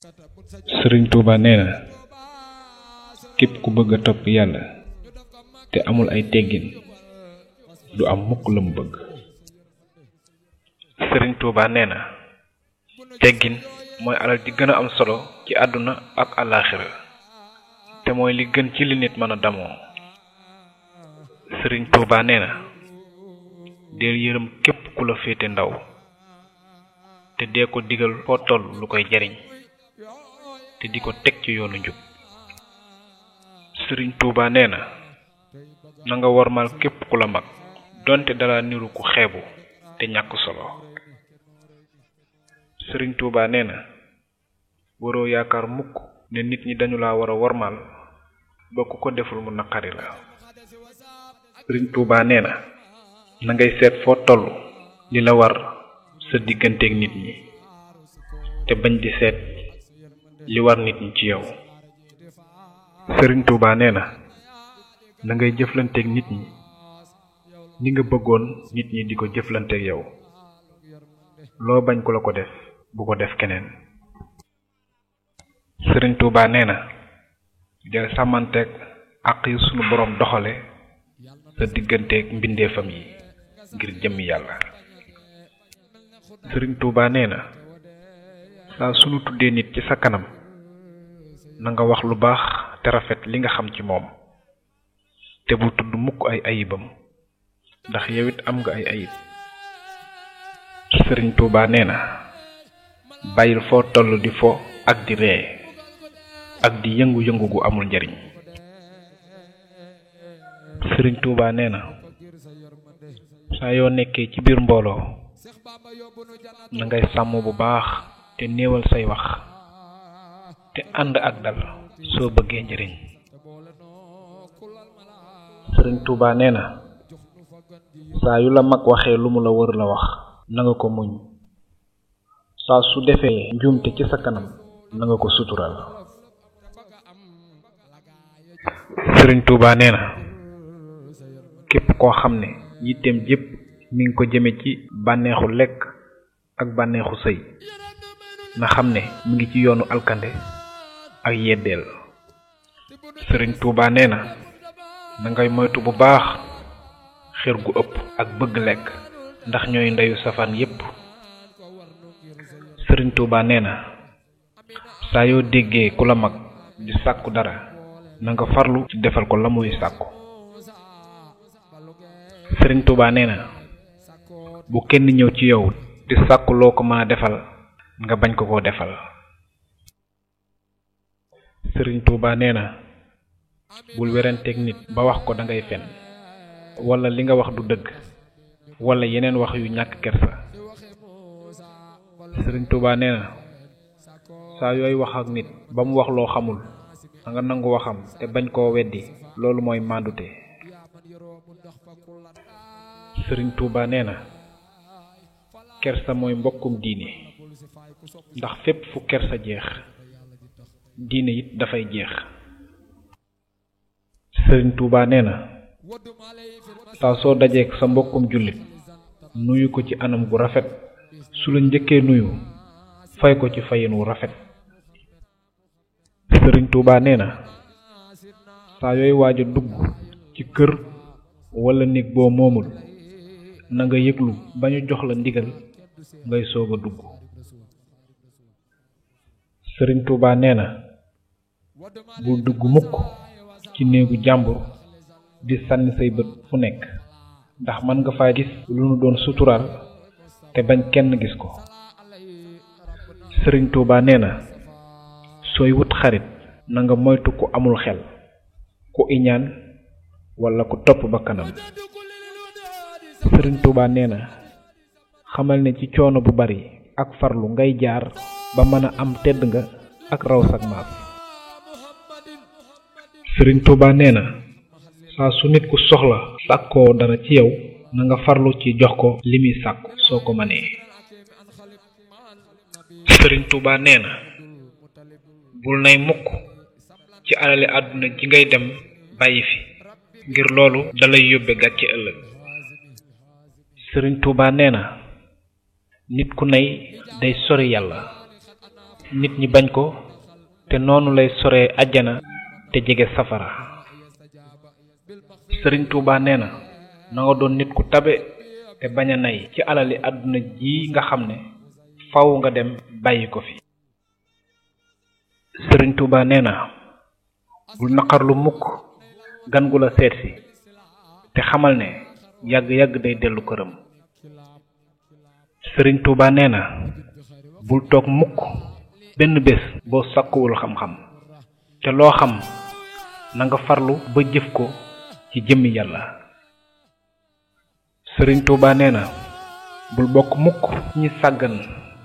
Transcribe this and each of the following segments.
Sëriñ Tuuba nee na képp ku bëgg a topp yàlla te amul ay teggin du am mukk la mu bëgg. Sëriñ Tuuba nee na teggin mooy alal di gën a am solo ci àdduna ak àllaaxira te mooy li gën ci li nit mën a damoo. Sëriñ Tuuba nee na deel yërëm képp ku la féete ndaw te dee ko digal foo toll lu koy jariñ te di ko teg ci yoonu njub. Sëriñ Tuuba nee na na nga wormal képp ku la mag donte dala niru ku xeebu te ñàkk solo. Sëriñ Tuuba nee na waroo yaakaar mukk ne nit ñi dañu la war a wormal ba ku ko deful mu naqari la. Sëriñ Tuuba nee na na ngay seet foo toll li la war sa digganteeg nit ñi te bañ di seet li war nit ñi ci yow. Sëriñ Tuuba nee na na ngay jëflanteeg nit ñi ni nga bëggoon nit ñi di ko jëflanteeg yow. loo bañ ku la ko def bu ko def keneen. Sëriñ Tuuba nee na del sàmmanteeg àq yi sunu boroom doxale sa digganteeg mbindeefam yi ngir jëmmi yàlla. Sëriñ Tuuba nee na saa sunu tuddee nit ci sa kanam na nga wax lu baax te rafet li nga xam ci moom te bu tudd mukk ay ayibam ndax yow it am nga ay ayib. Sëriñ Tuuba nee na bàyyil foo toll di fo ak di ree ak di yëngu-yëngu gu amul njariñ. Sëriñ Tuuba nee na saa yoo nekkee ci biir mbooloo na ngay sàmm bu baax te néewal say wax te ànd ak dal soo bëggee njariñ. Sëriñ Tuuba nee na saa yu la mag waxee lu mu la wër la wax na nga ko muñ saa su defee njuumte ci sa kanam na nga ko sutural. Sëriñ Tuuba nee na képp koo xam ne yitteem jépp mi ngi ko jëme ci bànneexu lekk ak bànneexu sëy na xam ne mi ngi ci yoonu alkande ak yeddeel. Sëriñ Tuuba nee na na ngay moytu bu baax xër gu ëpp ak bëgg lekk ndax ñooy ndeyu safaan yépp. Sëriñ Tuuba nee na saa yoo déggee ku la mag di sàkku dara na nga farlu ci defal ko la muy sàkku. Sëriñ Tuuba nee na bu kenn ñëw ci yow di sàkku loo ko mën a defal nga bañ ko koo defal. Sëriñ Tuuba nee na bul weranteeg nit ba wax ko da ngay fen wala li nga wax du dëgg wala yeneen wax yu ñàkk kersa. Sëriñ Tuuba nee na saa yooy wax ak nit ba mu wax loo xamul da nga nangu waxam te bañ koo weddi loolu mooy màndute. Sëriñ Tuuba nee na kersa mooy mbokkum diine ndax fépp fu kersa jeex diine it dafay jeex. Sëriñ Tuuba nee na saa soo dajeek sa mbokkum jullit nuyu ko ci anam gu rafet su la njëkkee nuyu fay ko ci fayin wu rafet. Sëriñ Tuuba nee na saa yooy waaj a dugg ci kër wala néeg boo moomul na nga yëglu ba ñu jox la ndigal ngay soog a dugg. Sëriñ Tuuba nee na bul dugg mukk ci néegu jàmbur di sànni say bët fu nekk ndax mën nga faa gis lu nu doon suturaal te bañ kenn gis ko. Sëriñ Tuuba nee na sooy wut xarit na nga moytu ku amul xel ku iñaan wala ku topp ba kanam. Sëriñ Tuuba nee na xamal ne ci coono bu bari ak farlu ngay jaar ba mën a am tedd nga ak raw sak maas. Sëriñ Tuuba nee na saa su nit ku soxla sàkkoo dara ci yow na nga farlu ci jox ko li muy sàkku soo ko mënee. Sëriñ Tuuba nee na bul nay mukk ci alali àdduna ji ngay dem bàyyi fi ngir loolu dalay yóbbe gàcce ëllëg. Sëriñ Tuuba nee na nit ku nay day sori yàlla nit ñi bañ ko te noonu lay soree àjjana te jege safara. Sëriñ Tuuba nee na nga doon nit ku tabe te bañ a nay ci alali àdduna ji nga xam ne faw nga dem bàyyi ko fi. Sëriñ Tuuba nee na bul naqarlu mukk gan gu la seet si te xamal ne yàgg-yàgg day dellu këram. Sëriñ Tuuba nee na bul toog mukk benn bés boo sàkkuwul xam-xam te loo xam na nga farlu ba jëf ko ci jëmmi yàlla. Sëriñ Tuuba nee na bul bokk mukk ñi sàggan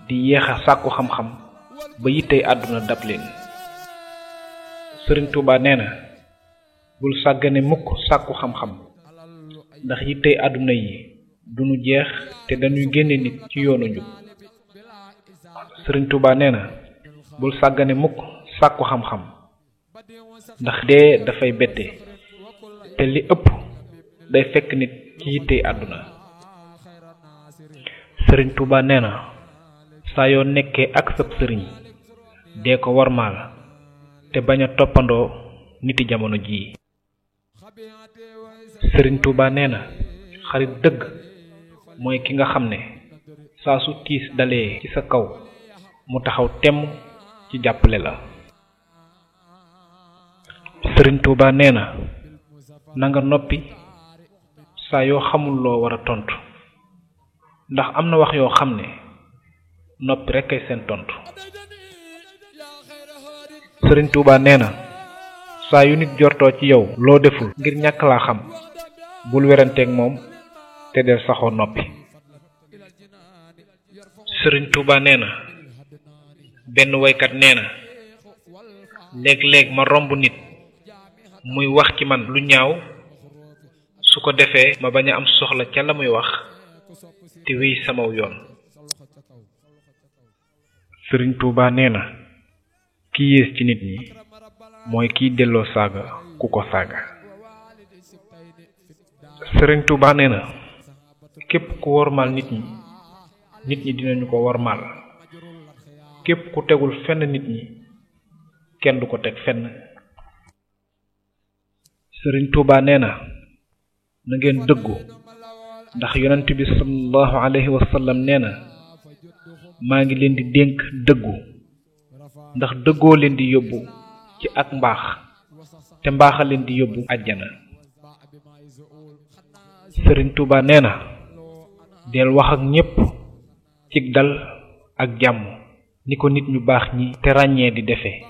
di yeexa sàkku xam-xam ba yittey àdduna dab leen. Sëriñ Tuuba nee na bul sàggane mukk sàkku xam-xam ndax yittey àdduna yi duñu jeex te dañuy génne nit ci yoonu njub. Sëriñ Tuuba nee na bul sàggane mukk sàkku xam-xam ndax dee dafay bette te li ëpp day fekk nit ci yittey àdduna. Sëriñ Tuuba nee na saa yoo nekkee ak sab sëriñ dee ko warmaal te bañ a toppandoo niti jamono jii. Sëriñ Tuuba nee na xarit dëgg mooy ki nga xam ne saa su tiis dalee ci sa kaw mu taxaw temm ci jàppale la. Sëriñ Tuuba nee na nga noppi saa yoo xamul loo war a tontu ndax am na wax yoo xam ne noppi rekk ay seen tontu. Sëriñ Tuuba nee na saa yu nit jortoo ci yow loo deful ngir ñàkk laa xam bul weranteeg moom te del saxoo noppi. Sëriñ Tuuba nee na benn woykat nee na léeg-léeg ma romb nit muy wax ci man lu ñaaw su ko defee ma bañ a am soxla ca la muy wax te wéy samaw yoon. Sëriñ Tuuba nee na ki yées ci nit ñi mooy kiy delloo saaga ku ko saaga. Sëriñ Tuuba nee na képp ku wormaal nit ñi dinañu ko wormaal képp ku tegul fenn nit ñi kenn du ko teg fenn. Sëriñ Tuuba nee na ngeen dëggu ndax yonent bi sallallahu alayhi wa sallam nee na maa ngi leen di dénk dëggu ndax dëggoo leen di yóbbu ci ak mbaax te mbaaxa leen di yóbbu àjjana. Sëriñ Tuuba nee na del wax ak ñépp ci dal ak jàmm ni ko nit ñu baax ñi te ràññee di defee.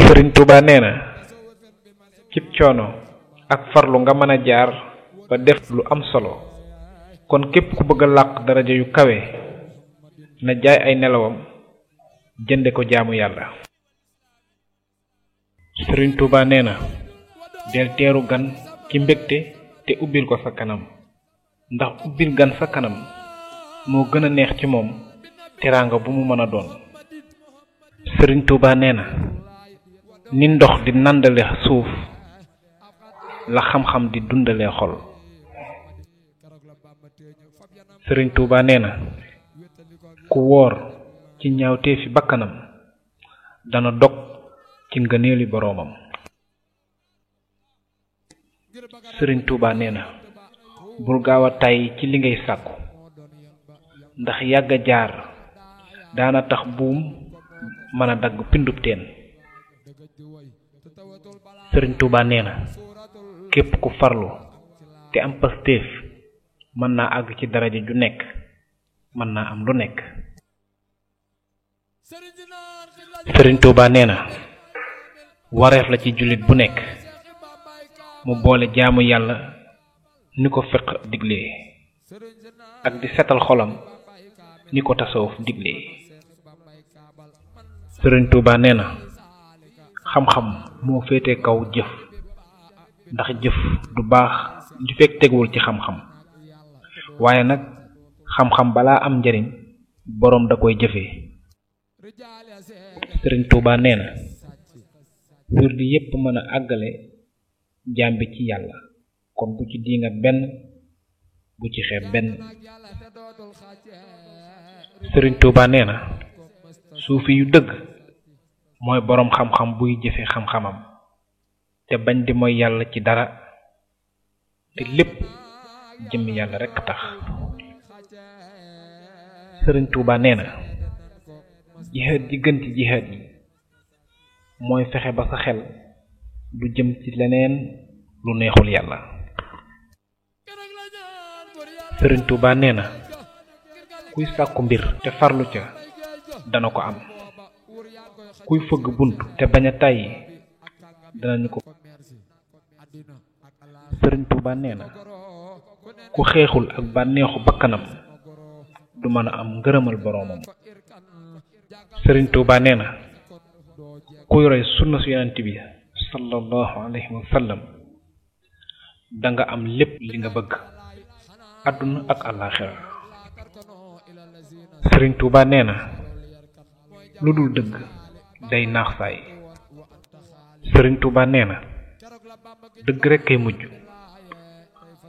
Sëriñ Tuuba nee na cib coono ak farlu nga mën a jaar ba def lu am solo kon képp ku bëgg a làq daraja yu kawe na jaay ay nelawam jënde ko jaamu yàlla. Sëriñ Tuuba nee na del teeru gan ci mbégte te ubbil ko sa kanam ndax ubbil gan sa kanam moo gën a neex ci moom teraanga bu mu mën a doon. Sëriñ Tuuba nee na ni ndox di nandale suuf la xam-xam di dundale xol. Sëriñ Tuuba nee na ku woor ci ñaawteefi bakkanam dana dog ci ngëneeli boroomam. Sëriñ Tuuba nee na bul gaaw a tàyyi ci li ngay sàkku ndax yàgg a jaar daana tax buum mën a dagg pindub teen. Sëriñ Tuuba nee na képp ku farlu te am pastéef mën naa àgg ci daraja ju nekk mën naa am lu nekk. Sëriñ Tuuba nee na wareef la ci jullit bu nekk mu boole jaamu yàlla ni ko fiq diglee ak di setal xolam ni ko tasawuf diglee. Sëriñ Tuuba nee na xam-xam moo féete kaw jëf ndax jëf du baax du fekk teguwul ci xam-xam waaye nag xam-xam balaa am njariñ boroom da koy jëfee. Sëriñ Tuuba nee na wirdi yépp mën a àggale jaam bi ci yàlla kon bu ci diingat benn bu ci xeeb benn. Sëriñ Tuuba nee na suufi yu dëgg mooy boroom xam-xam buy jëfe xam-xamam te bañ di mooy yàlla ci dara te lépp jëm yàlla rekk tax. Sëriñ Tuuba nee na jihaad ji gën ci jihaad yi mooy fexe ba sa xel du jëm ci leneen lu neexul yàlla. Sëriñ Tuuba nee na kuy sàkku mbir te farlu ca dana ko am, kuy fëgg bunt te bañ a tàyyi danañu ko. Sëriñ Tuuba nee na ku xeexul ak bànneexu bakkanam du mën a am ngërëmal boroomam. Sëriñ Tuuba nee na kuy roy sunna su yonent bi sallallahu alayhi wa sallam danga am lépp li nga bëgg àdduna ak àllaaxira. Sëriñ Tuuba nee na lu dul dëgg day naax saay. Sëriñ Tuuba nee na dëgg rekk kay mujj,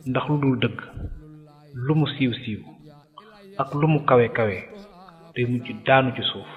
ndax lu dul dëgg lu mu siiw siiw ak lu mu kawe kawe day mujj daanu ci suuf.